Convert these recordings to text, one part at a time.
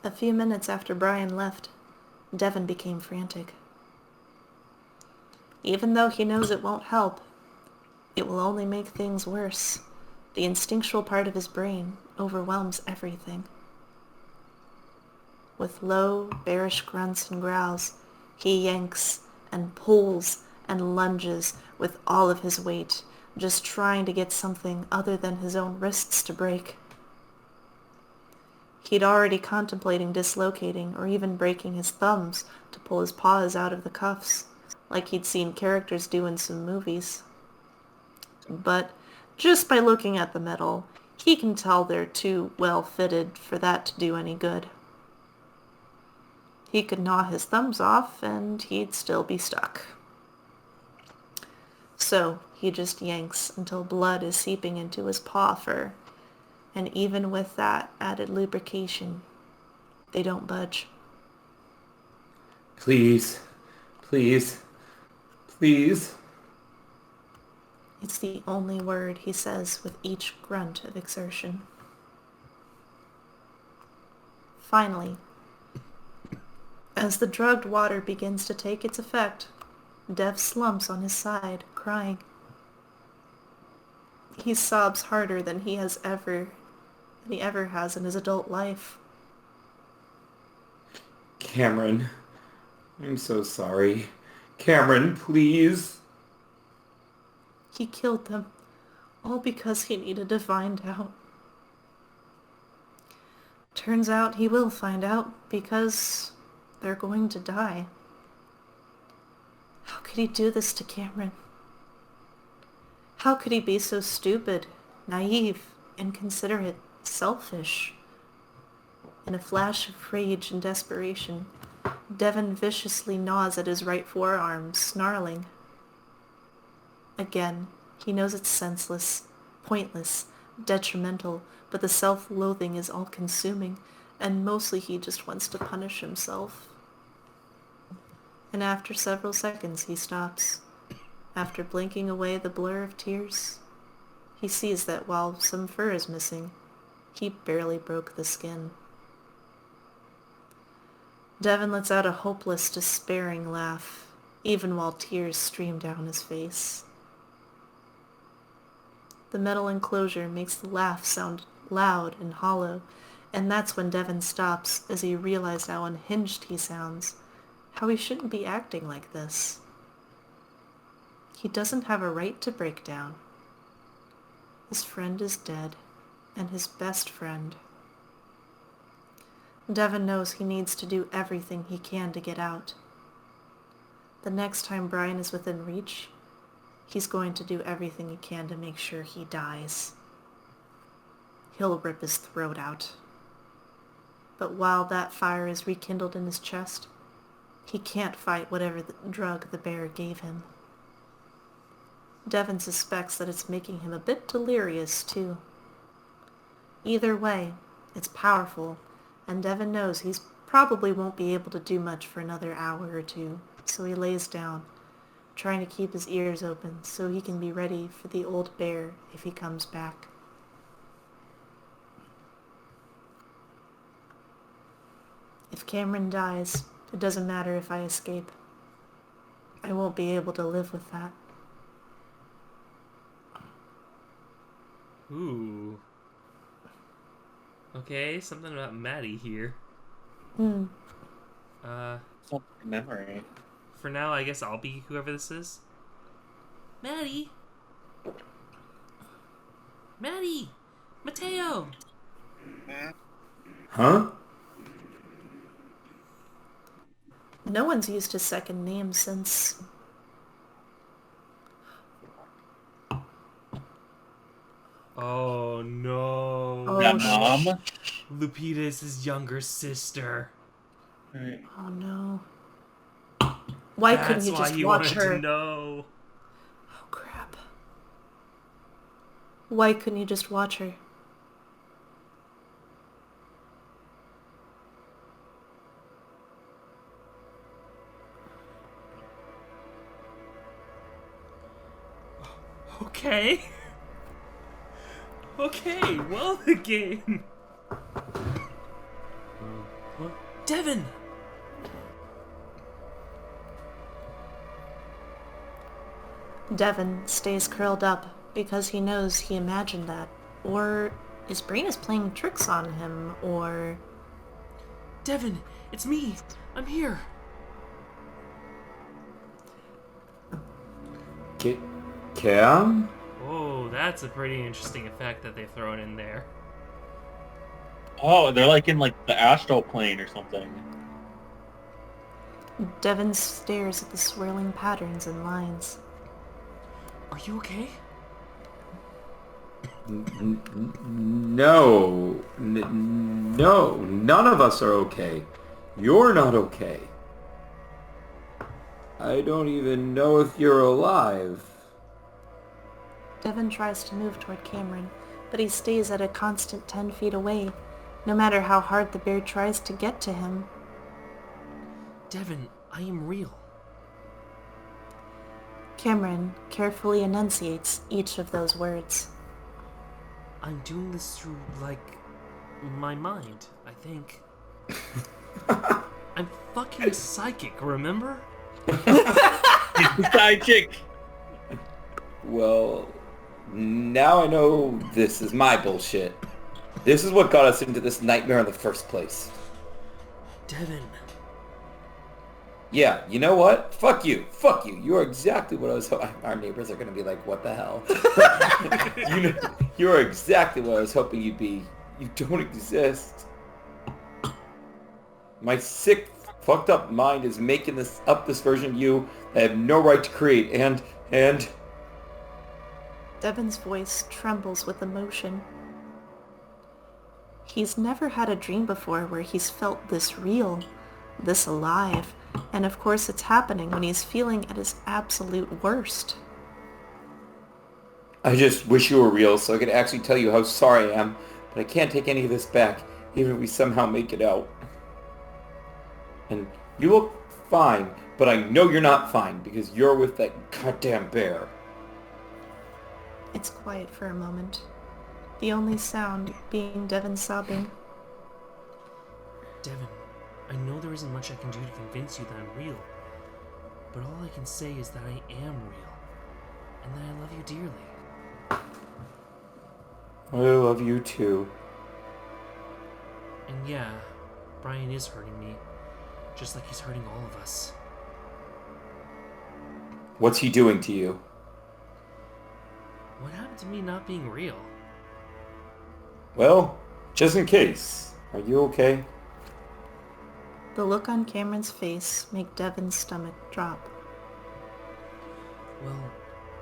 A few minutes after Brian left, Devon became frantic. Even though he knows it won't help, it will only make things worse. The instinctual part of his brain overwhelms everything. With low, bearish grunts and growls, he yanks and pulls and lunges with all of his weight, just trying to get something other than his own wrists to break. He'd already contemplating dislocating or even breaking his thumbs to pull his paws out of the cuffs, like he'd seen characters do in some movies. But just by looking at the metal, he can tell they're too well fitted for that to do any good. He could gnaw his thumbs off and he'd still be stuck. So he just yanks until blood is seeping into his paw fur, and even with that added lubrication, they don't budge. Please, please, please. It's the only word he says with each grunt of exertion. Finally, as the drugged water begins to take its effect, Dev slumps on his side, crying. He sobs harder than he ever has in his adult life. Cameron, I'm so sorry. Cameron, please. He killed them, all because he needed to find out. Turns out he will find out because they're going to die. How could he do this to Cameron? How could he be so stupid, naive, inconsiderate, selfish? In a flash of rage and desperation, Devon viciously gnaws at his right forearm, snarling. Again, he knows it's senseless, pointless, detrimental, but the self-loathing is all-consuming, and mostly he just wants to punish himself. And after several seconds, he stops. After blinking away the blur of tears, he sees that while some fur is missing, he barely broke the skin. Devon lets out a hopeless, despairing laugh, even while tears stream down his face. The metal enclosure makes the laugh sound loud and hollow, and that's when Devon stops as he realizes how unhinged he sounds, how he shouldn't be acting like this. He doesn't have a right to break down. His friend is dead, and his best friend. Devon knows he needs to do everything he can to get out. The next time Brian is within reach, he's going to do everything he can to make sure he dies. He'll rip his throat out. But while that fire is rekindled in his chest, he can't fight whatever drug the bear gave him. Devon suspects that it's making him a bit delirious, too. Either way, it's powerful, and Devon knows he probably won't be able to do much for another hour or two, so he lays down, trying to keep his ears open so he can be ready for the old bear if he comes back. If Cameron dies, it doesn't matter if I escape. I won't be able to live with that. Ooh. Okay, something about Maddie here. Hmm. Memory. For now, I guess I'll be whoever this is. Maddie! Maddie! Mateo! Huh? No one's used his second name since... Oh no. Oh, That mom? Lupita's his younger sister. Right. Oh no. Why couldn't That's you why just you watch wanted her? to know. Oh crap. Why couldn't you just watch her? Okay. Okay, well the game. Devin! Devin stays curled up because he knows he imagined that. Or his brain is playing tricks on him, or... Devin, it's me! I'm here! Cam? Oh, that's a pretty interesting effect that they've thrown in there. Oh, they're like in like the astral plane or something. Devin stares at the swirling patterns and lines. Are you okay? No. No. None of us are okay. You're not okay. I don't even know if you're alive. Devin tries to move toward Cameron, but he stays at a constant 10 feet away, no matter how hard the bear tries to get to him. Devin, I am real. Cameron carefully enunciates each of those words. I'm doing this through, like, my mind, I think. I'm fucking psychic, remember? Side chick. Well, now I know this is my bullshit. This is what got us into this nightmare in the first place. Devin. Yeah, you know what? Fuck you. Fuck you. You're exactly what I was hoping. Our neighbors are going to be like, what the hell? You're exactly what I was hoping you'd be. You don't exist. My sick, fucked up mind is making this version of you that I have no right to create, and... Devin's voice trembles with emotion. He's never had a dream before where he's felt this real, this alive, and of course it's happening when he's feeling at his absolute worst. I just wish you were real so I could actually tell you how sorry I am, but I can't take any of this back, even if we somehow make it out. And you look fine, but I know you're not fine because you're with that goddamn bear. It's quiet for a moment, the only sound being Devin sobbing. Devin, I know there isn't much I can do to convince you that I'm real, but all I can say is that I am real, and that I love you dearly. I love you too. And yeah, Brian is hurting me, just like he's hurting all of us. What's he doing to you? What happened to me not being real? Well, just in case, are you okay? The look on Cameron's face make Devin's stomach drop. Well,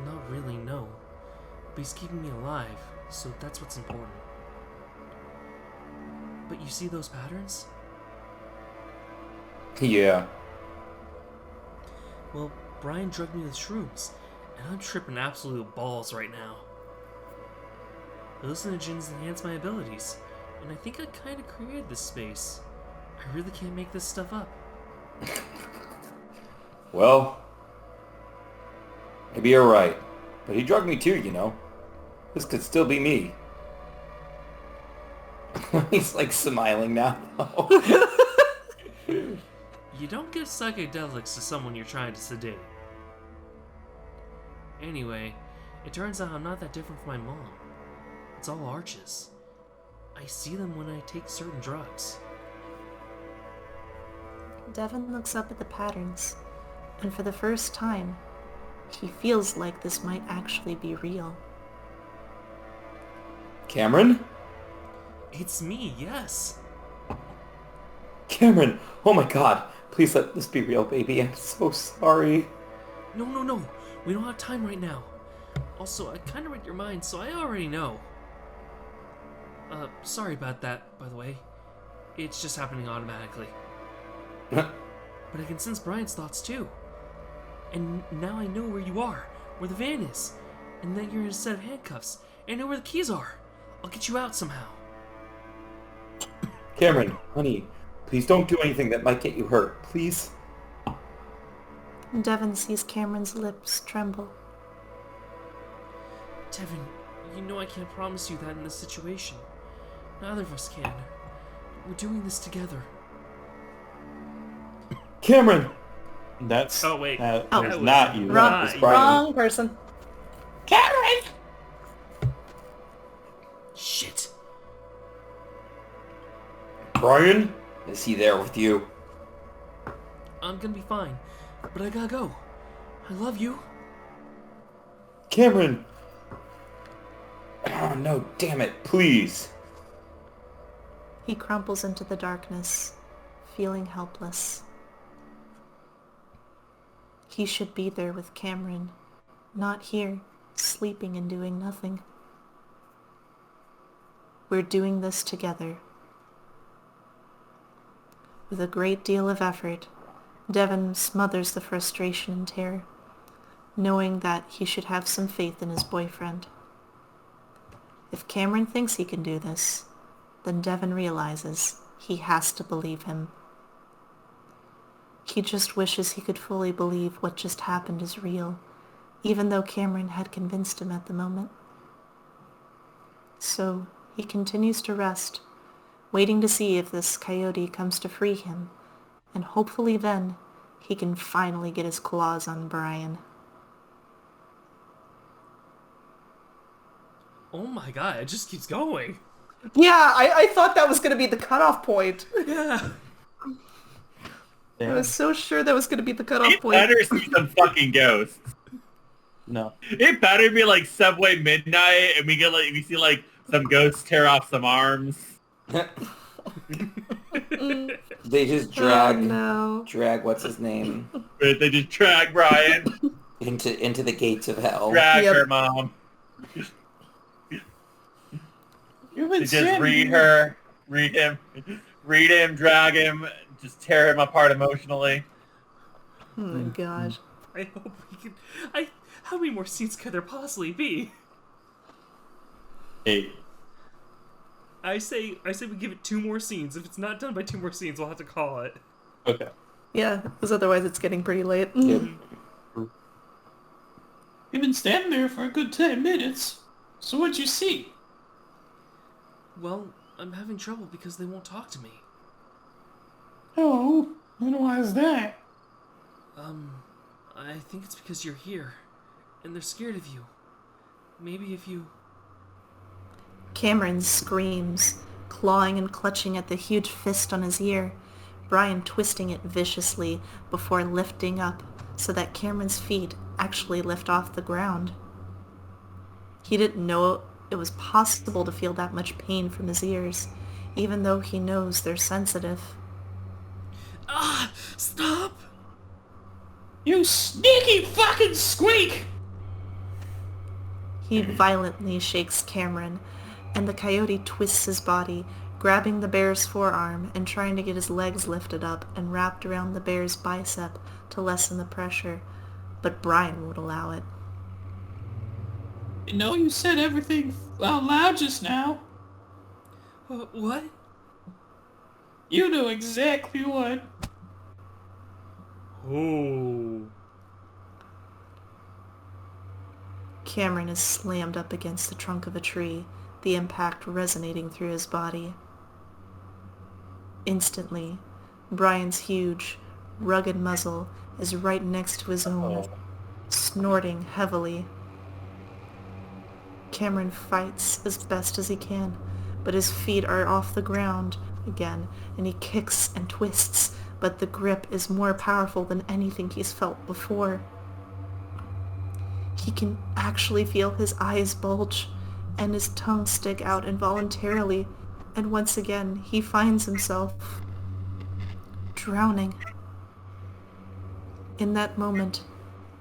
not really, no. But he's keeping me alive, so that's what's important. But you see those patterns? Yeah. Well, Brian drugged me with shrooms, and I'm tripping absolute balls right now. Hallucinogens enhance my abilities, and I think I kinda created this space. I really can't make this stuff up. Well, maybe you're right. But he drugged me too, you know. This could still be me. He's like smiling now. You don't give psychedelics to someone you're trying to sedate. Anyway, it turns out I'm not that different from my mom. It's all arches. I see them when I take certain drugs. Devin looks up at the patterns, and for the first time, he feels like this might actually be real. Cameron? It's me, yes. Cameron! Oh my god! Please let this be real, baby. I'm so sorry. No. We don't have time right now. Also, I kinda read your mind, so I already know. Sorry about that, by the way. It's just happening automatically. But I can sense Brian's thoughts too. And now I know where you are, where the van is, and that you're in a set of handcuffs, and I know where the keys are. I'll get you out somehow. Cameron, honey, please don't do anything that might get you hurt. Please? Devin sees Cameron's lips tremble. Devin, you know I can't promise you that in this situation. Neither of us can. We're doing this together. Cameron! That's Oh, wait. that Oh. was That not was you. Wrong, It's Brian. wrong person. Cameron! Shit. Brian? Is he there with you? I'm gonna be fine. But I gotta go. I love you. Cameron! Oh, no, damn it, please. He crumples into the darkness, feeling helpless. He should be there with Cameron, not here, sleeping and doing nothing. We're doing this together. With a great deal of effort, Devon smothers the frustration and terror, knowing that he should have some faith in his boyfriend. If Cameron thinks he can do this, then Devon realizes he has to believe him. He just wishes he could fully believe what just happened is real, even though Cameron had convinced him at the moment. So he continues to rest, waiting to see if this coyote comes to free him, and hopefully then he can finally get his claws on Brian. Oh my god, it just keeps going. Yeah, I thought that was going to be the cutoff point. Yeah. I was so sure that was going to be the cutoff It point. better see some fucking ghosts. No. It better be like Subway Midnight, and we see like some ghosts tear off some arms. They just Oh, no. drag what's his name But they just drag Brian, into the gates of hell. drag Yep. her mom. You've They been just standing read here. her, read him, drag him, just tear him apart emotionally. Oh my gosh. I hope we can... How many more scenes could there possibly be? Hey, I say we give it 2 more scenes. If it's not done by 2 more scenes, we'll have to call it. Okay. Yeah, because otherwise it's getting pretty late. Yep. You've been standing there for a good 10 minutes. So what'd you see? Well, I'm having trouble because they won't talk to me. Oh, and why is that? I think it's because you're here, and they're scared of you. Maybe if you... Cameron screams, clawing and clutching at the huge fist on his ear, Brian twisting it viciously before lifting up so that Cameron's feet actually lift off the ground. He didn't know it was possible to feel that much pain from his ears, even though he knows they're sensitive. Ah! Stop! You sneaky fucking squeak! He violently shakes Cameron, and the coyote twists his body, grabbing the bear's forearm and trying to get his legs lifted up and wrapped around the bear's bicep to lessen the pressure, but Brian won't allow it. You know you said everything out loud just now. What? You know exactly what. Oh. Cameron is slammed up against the trunk of a tree, the impact resonating through his body. Instantly, Brian's huge, rugged muzzle is right next to his own, snorting heavily. Cameron fights as best as he can, but his feet are off the ground again, and he kicks and twists, but the grip is more powerful than anything he's felt before. He can actually feel his eyes bulge and his tongue stick out involuntarily, and once again he finds himself drowning. In that moment,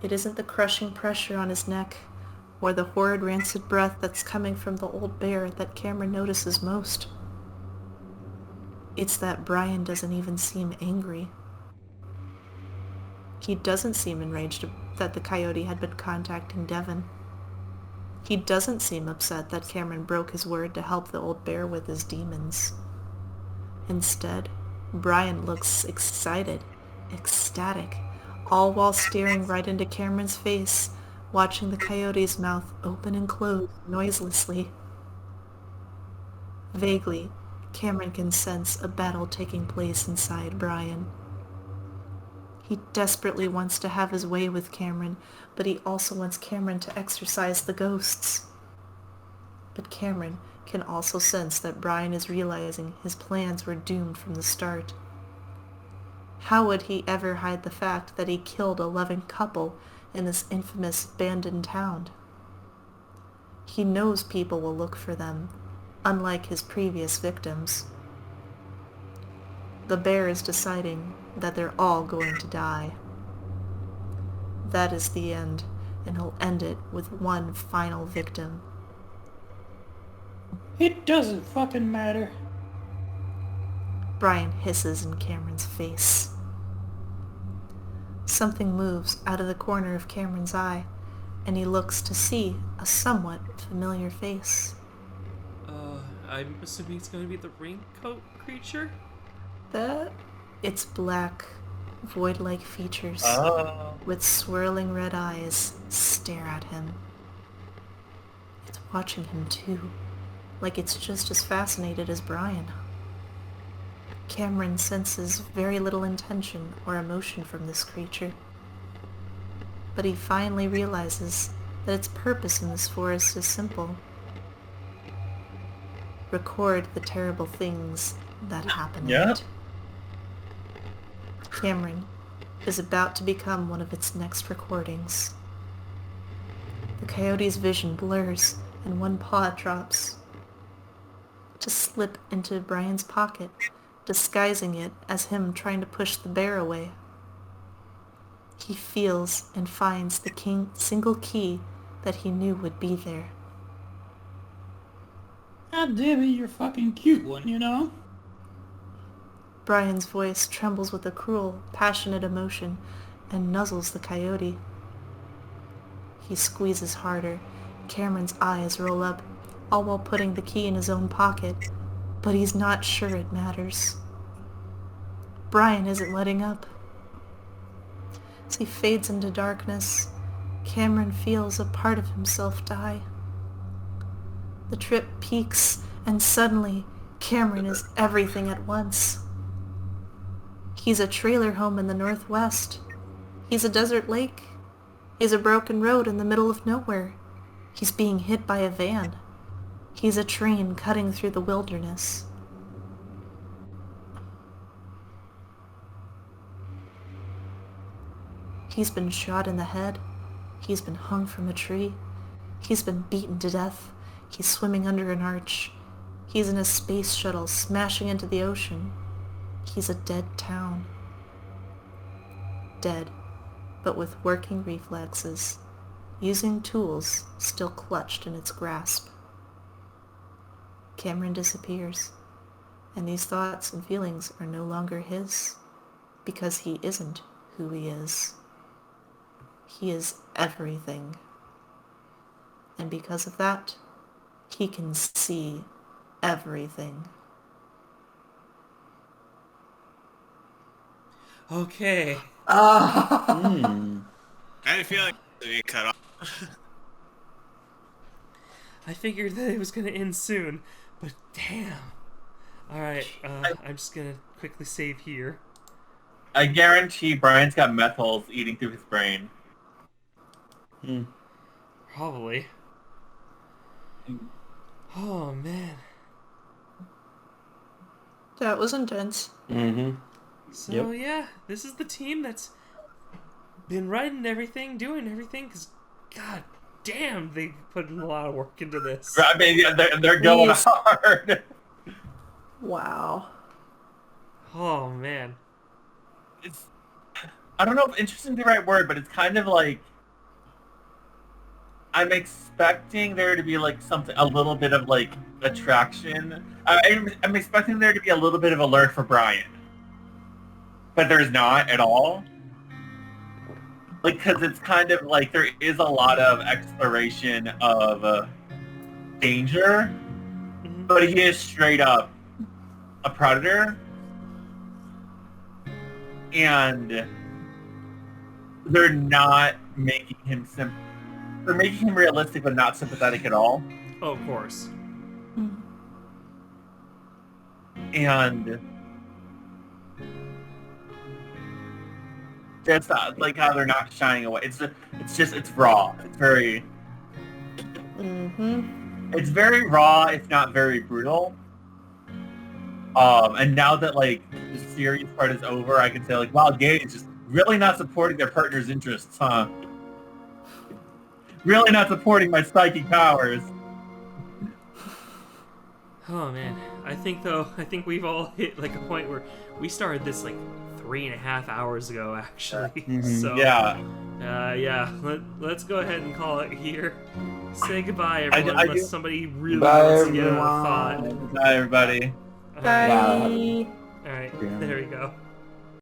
it isn't the crushing pressure on his neck or the horrid rancid breath that's coming from the old bear that Cameron notices most. It's that Brian doesn't even seem angry. He doesn't seem enraged that the coyote had been contacting Devon. He doesn't seem upset that Cameron broke his word to help the old bear with his demons. Instead, Brian looks excited, ecstatic, all while staring right into Cameron's face, watching the coyote's mouth open and close noiselessly. Vaguely, Cameron can sense a battle taking place inside Brian. He desperately wants to have his way with Cameron, but he also wants Cameron to exorcise the ghosts. But Cameron can also sense that Brian is realizing his plans were doomed from the start. How would he ever hide the fact that he killed a loving couple in this infamous abandoned town? He knows people will look for them, unlike his previous victims. The bear is deciding that they're all going to die. That is the end, and he'll end it with one final victim. It doesn't fucking matter. Brian hisses in Cameron's face. Something moves out of the corner of Cameron's eye, and he looks to see a somewhat familiar face. I'm assuming it's going to be the raincoat creature? It's black, void-like features with swirling red eyes stare at him. It's watching him too, like it's just as fascinated as Brian. Cameron senses very little intention or emotion from this creature, but he finally realizes that its purpose in this forest is simple. Record the terrible things that happen in it. Cameron is about to become one of its next recordings. The coyote's vision blurs and one paw drops to slip into Brian's pocket, disguising it as him trying to push the bear away. He feels and finds the single key that he knew would be there. God damn it, you're a fucking cute one, you know? Brian's voice trembles with a cruel, passionate emotion and nuzzles the coyote. He squeezes harder. Cameron's eyes roll up, all while putting the key in his own pocket, but he's not sure it matters. Brian isn't letting up. As he fades into darkness, Cameron feels a part of himself die. The trip peaks, and suddenly, Cameron is everything at once. He's a trailer home in the Northwest. He's a desert lake. He's a broken road in the middle of nowhere. He's being hit by a van. He's a train cutting through the wilderness. He's been shot in the head. He's been hung from a tree. He's been beaten to death. He's swimming under an arch. He's in a space shuttle smashing into the ocean. He's a dead town. Dead, but with working reflexes, using tools still clutched in its grasp. Cameron disappears, and these thoughts and feelings are no longer his, because he isn't who he is. He is everything. And because of that, he can see everything. Okay. I had a feeling it would be cut off. I figured that it was going to end soon, but damn. Alright, I'm just going to quickly save here. I guarantee Brian's got methyls eating through his brain. Probably. Oh, man. That was intense. So, yeah, this is the team that's been writing everything, doing everything, because, god damn, they put in a lot of work into this. I mean, they're going hard. Wow. Oh, man. It's, I don't know if interesting is the right word, but it's kind of like, I'm expecting there to be like something, a little bit of like attraction. I'm expecting there to be a little bit of alert for Brian, but there's not at all. Like, because it's kind of like there is a lot of exploration of danger, but he is straight up a predator, and they're not making him simple. They're making him realistic, but not sympathetic at all. Oh, of course. And Just like how they're not shying away. It's raw. It's very it's very raw, if not very brutal. And now that like the serious part is over, I can say like, wow, Gage is just really not supporting their partner's interests, huh? Really not supporting my psychic powers. Oh man, I think we've all hit like a point where we started this like 3.5 hours ago, actually. So Yeah. Let's go ahead and call it here. Say goodbye, everyone, unless somebody really Bye, wants to get a thought. everyone. Bye, everybody. Bye. All right, there we go.